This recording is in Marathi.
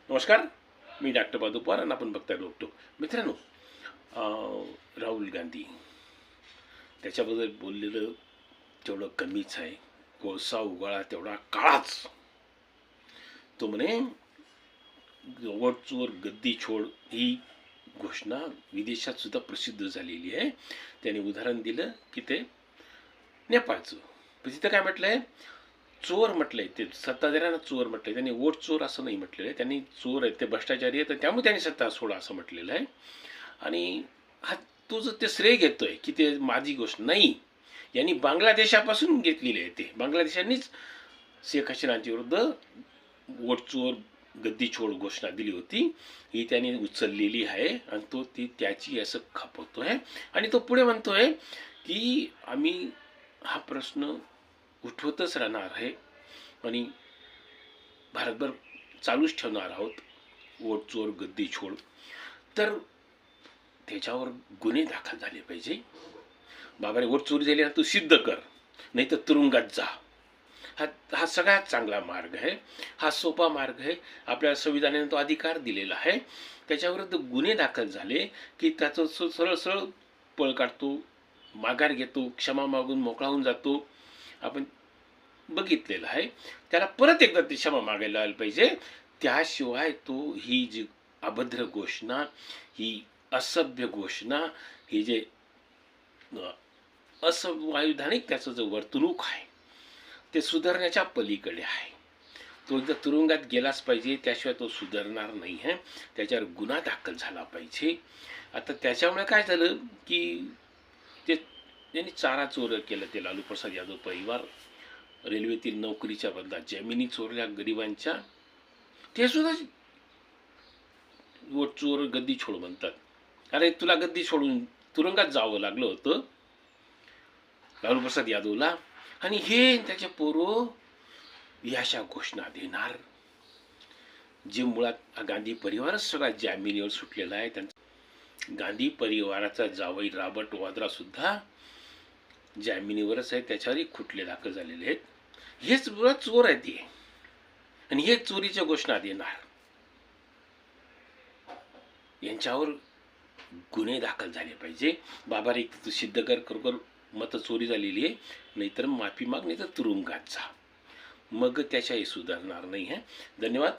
नमस्कार, मी डॉक्टर पादुपार आणि आपण बघताय डॉक्टर. मित्रांनो, राहुल गांधी त्याच्याबद्दल बोललेलं तेवढं कमीच आहे. कोळसा उगाळा तेवढा काळाच. तो म्हणे वटचोर गद्दी छोड ही घोषणा विदेशात सुद्धा प्रसिद्ध झालेली आहे. त्याने उदाहरण दिलं की ते नेपाळचं. पण तिथं काय म्हटलंय, चोर म्हटलंय, ते सत्ताधाऱ्यांना चोर म्हटलंय. त्यांनी वोट चोर असं नाही म्हटलेलं आहे. त्यांनी चोर आहेत, ते भ्रष्टाचारी आहेत, त्यामुळे त्यांनी सत्ता सोडा असं म्हटलेलं आहे. आणि हा तो जो ते श्रेय घेतोय की ते माझी गोष्ट नाही, यांनी बांगलादेशापासून घेतलेली आहे. ते बांगलादेशांनीच शेख हसीनाच्या विरुद्ध वोट चोर गद्दी छोड घोषणा दिली होती. ही त्यांनी उचललेली आहे आणि तो ती त्याची असं खपवतोय. आणि तो पुढे म्हणतोय की आम्ही हा प्रश्न उठवतच राहणार आहे आणि भारतभर चालूच ठेवणार आहोत वोट चोर गद्दी छोड. तर त्याच्यावर गुन्हे दाखल झाले पाहिजे. बाबाने वोट चोरी झाली ना, तू सिद्ध कर, नाही तर तुरुंगात जा. हा सगळ्यात चांगला मार्ग आहे. हा सोपा मार्ग आहे. आपल्या संविधानाने तो अधिकार दिलेला आहे. त्याच्याविरुद्ध गुन्हे दाखल झाले की त्याचं सरळ सरळ पळ काढतो, माघार घेतो, क्षमा मागून मोकळा होऊन जातो. आपण बघितलेलं आहे. त्याला परत एकदा ती क्षमा मागायला आली पाहिजे. त्याशिवाय तो ही जी अभद्र घोषणा, ही असभ्य घोषणा, ही जे असंवैधानिक त्याचं जे वर्तणूक आहे ते सुधारण्याच्या पलीकडे आहे. तो एकदा तुरुंगात गेलाच पाहिजे, त्याशिवाय तो सुधारणार नाही आहे. त्याच्यावर गुन्हा दाखल झाला पाहिजे. आता त्याच्यामुळे काय झालं की ते त्यांनी चारा चोर केलं. ते लालू प्रसाद यादव परिवार रेल्वेतील नोकरीच्या बदल्यात जमिनी चोरल्या गरिबांच्या. ते सुद्धा वोट चोर गद्दी छोड म्हणतात. अरे तुला गद्दी सोडून तुरुंगात जावं लागलं होतं लालू प्रसाद यादवला, आणि हे त्याचे पोरं याशा घोषणा देणार. जे मुळात गांधी परिवारच सगळा जामिनीवर सुटलेला आहे. त्यांचा गांधी परिवाराचा जावई रॉबर्ट वाद्रा सुद्धा जामिनीवरच आहे. त्याच्यावरही खटले दाखल झालेले आहेत. हेच मुळात चोर आहेत ते, आणि हे चोरीच्या घोषणा देणार. यांच्यावर गुन्हे दाखल झाले पाहिजे. बाबा एक सिद्ध कर, खरोखर मतं चोरी झालेली आहे, नाहीतर माफी माग, नाही तर तुरुंगात जा. मग त्याच्याही सुधारणार नाही आहे. धन्यवाद.